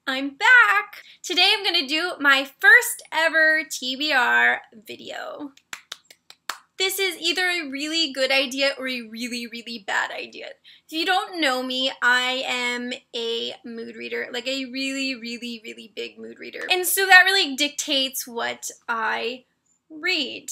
I'm back! Today I'm going to do my first ever TBR video. This is either a really good idea or a really bad idea. If you don't know me, I am a mood reader, like a really big mood reader. And so that really dictates what I read.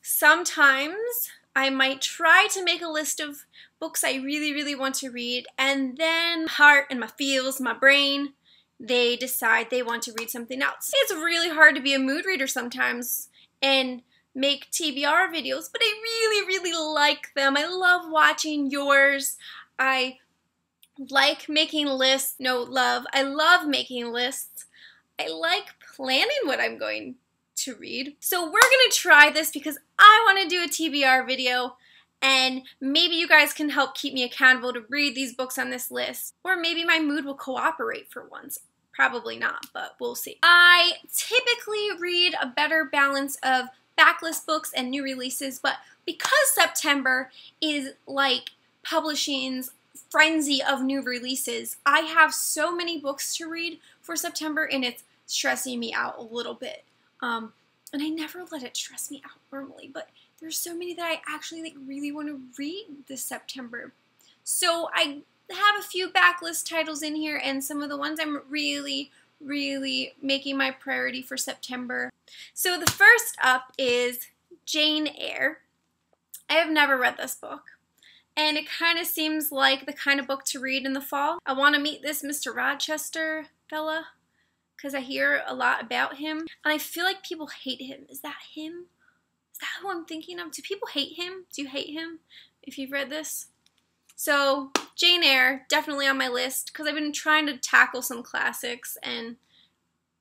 Sometimes I might try to make a list of books I really want to read, and then my heart and my feels, my brain, they decide they want to read something else. It's really hard to be a mood reader sometimes and make TBR videos, but I really like them. I love watching yours. I like making lists. No, I love making lists. I like planning what I'm going to read. So we're gonna try this because I want to do a TBR video, and maybe you guys can help keep me accountable to read these books on this list. Or maybe my mood will cooperate for once. Probably not, but we'll see. I typically read a better balance of backlist books and new releases, but because September is like publishing's frenzy of new releases, I have so many books to read for September, and it's stressing me out a little bit. And I never let it stress me out normally, but there's so many that I actually really want to read this September. So I have a few backlist titles in here, and some of the ones I'm really making my priority for September. So the first up is Jane Eyre. I have never read this book, and it kind of seems like the kind of book to read in the fall. I want to meet this Mr. Rochester fella because I hear a lot about him, and I feel like people hate him. Is that him? Is that who I'm thinking of? Do people hate him? Do you hate him if you've read this? So Jane Eyre, definitely on my list because I've been trying to tackle some classics, and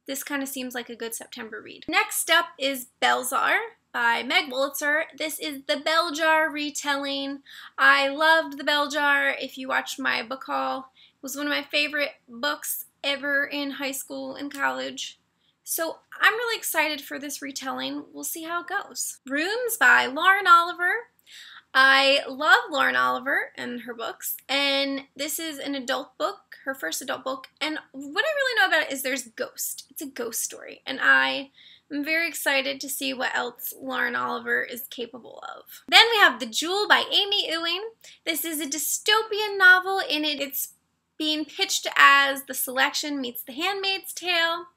this kind of seems like a good September read. Next up is Bell-Jar by Meg Wolitzer. This is the Bell-Jar retelling. I loved the Bell-Jar. If you watched my book haul, it was one of my favorite books ever in high school and college. So I'm really excited for this retelling. We'll see how it goes. Rooms by Lauren Oliver. I love Lauren Oliver and her books, and this is an adult book, her first adult book, and what I really know about it is there's ghost. It's a ghost story, and I am very excited to see what else Lauren Oliver is capable of. Then we have The Jewel by Amy Ewing. This is a dystopian novel, and it's being pitched as The Selection meets The Handmaid's Tale.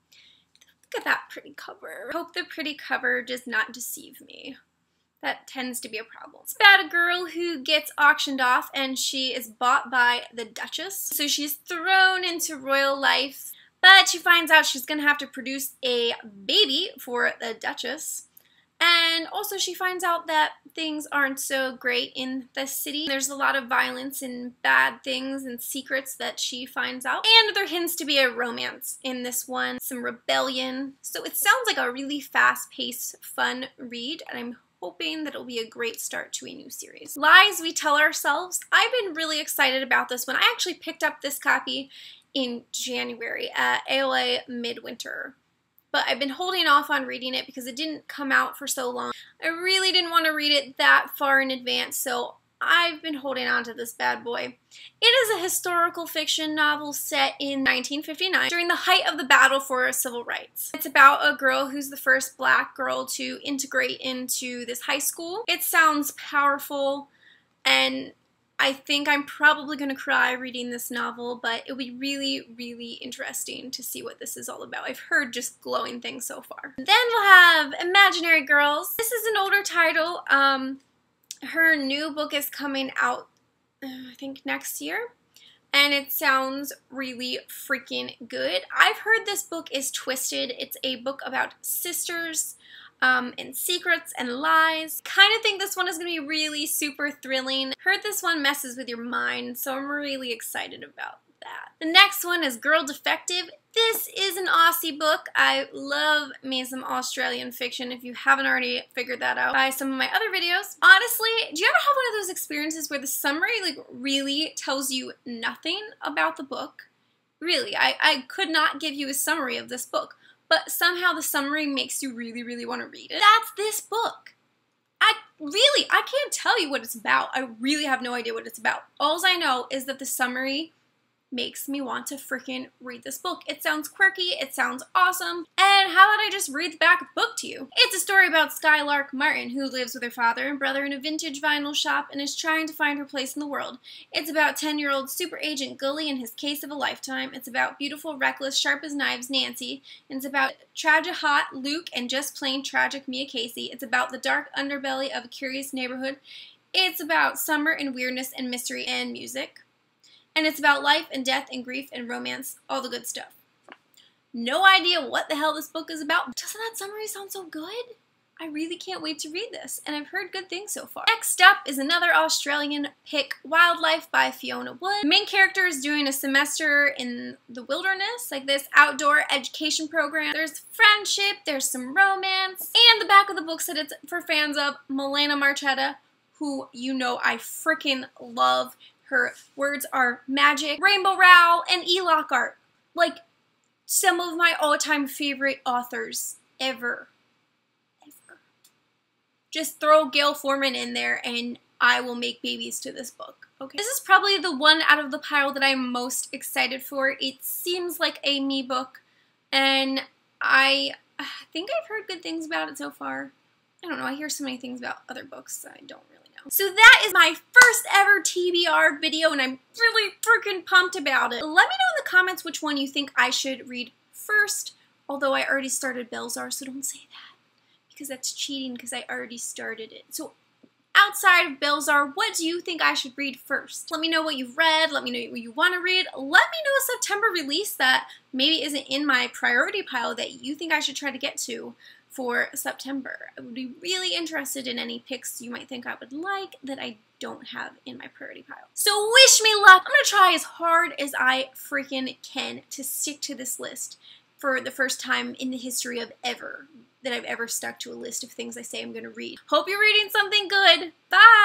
Look at that pretty cover. I hope the pretty cover does not deceive me. That tends to be a problem. It's about a girl who gets auctioned off, and she is bought by the Duchess. So she's thrown into royal life, but she finds out she's gonna have to produce a baby for the Duchess. And also she finds out that things aren't so great in the city. There's a lot of violence and bad things and secrets that she finds out. And there hints to be a romance in this one, some rebellion. So it sounds like a really fast-paced, fun read, and I'm hoping that it'll be a great start to a new series. Lies We Tell Ourselves. I've been really excited about this one. I actually picked up this copy in January at AOA Midwinter, but I've been holding off on reading it because it didn't come out for so long. I really didn't want to read it that far in advance, so I've been holding on to this bad boy. It is a historical fiction novel set in 1959 during the height of the battle for civil rights. It's about a girl who's the first black girl to integrate into this high school. It sounds powerful, and I think I'm probably going to cry reading this novel, but it'll be really interesting to see what this is all about. I've heard just glowing things so far. Then we'll have Imaginary Girls. This is an older title. Her new book is coming out, I think, next year, and it sounds really freaking good. I've heard this book is twisted. It's a book about sisters and secrets and lies. Kind of think this one is going to be really super thrilling. Heard this one messes with your mind, so I'm really excited about that. The next one is Girl Defective. This is an Aussie book. I love me some Australian fiction, if you haven't already figured that out by some of my other videos. Honestly, do you ever have one of those experiences where the summary really tells you nothing about the book? Really, I could not give you a summary of this book, but somehow the summary makes you really want to read it. That's this book. I can't tell you what it's about. I really have no idea what it's about. All I know is that the summary makes me want to freaking read this book. It sounds quirky, it sounds awesome, and how about I just read the back of the book to you? It's a story about Skylark Martin, who lives with her father and brother in a vintage vinyl shop and is trying to find her place in the world. It's about 10-year-old super agent Gully and his case of a lifetime. It's about beautiful, reckless, sharp as knives Nancy. And it's about tragic hot Luke and just plain tragic Mia Casey. It's about the dark underbelly of a curious neighborhood. It's about summer and weirdness and mystery and music. And it's about life and death and grief and romance, all the good stuff. No idea what the hell this book is about. Doesn't that summary sound so good? I really can't wait to read this, and I've heard good things so far. Next up is another Australian pick, Wildlife by Fiona Wood. The main character is doing a semester in the wilderness, like this outdoor education program. There's friendship, there's some romance, and the back of the book said it's for fans of Milena Marchetta, who you know I freaking love. Her words are magic, Rainbow Rowell, and E. Lockhart. Like, some of my all-time favorite authors ever. Just throw Gail Forman in there and I will make babies to this book. Okay. This is probably the one out of the pile that I'm most excited for. It seems like a me book, and I think I've heard good things about it so far. I don't know, I hear so many things about other books I don't really know. So that is my first ever TBR video, and I'm really freaking pumped about it. Let me know in the comments which one you think I should read first, although I already started Belzar, so don't say that, because that's cheating because I already started it. So outside of Belzar, what do you think I should read first? Let me know what you've read, let me know what you want to read, let me know a September release that maybe isn't in my priority pile that you think I should try to get to for September. I would be really interested in any picks you might think I would like that I don't have in my priority pile. So wish me luck! I'm gonna try as hard as I freaking can to stick to this list for the first time in the history of ever that I've ever stuck to a list of things I say I'm gonna read. Hope you're reading something good. Bye!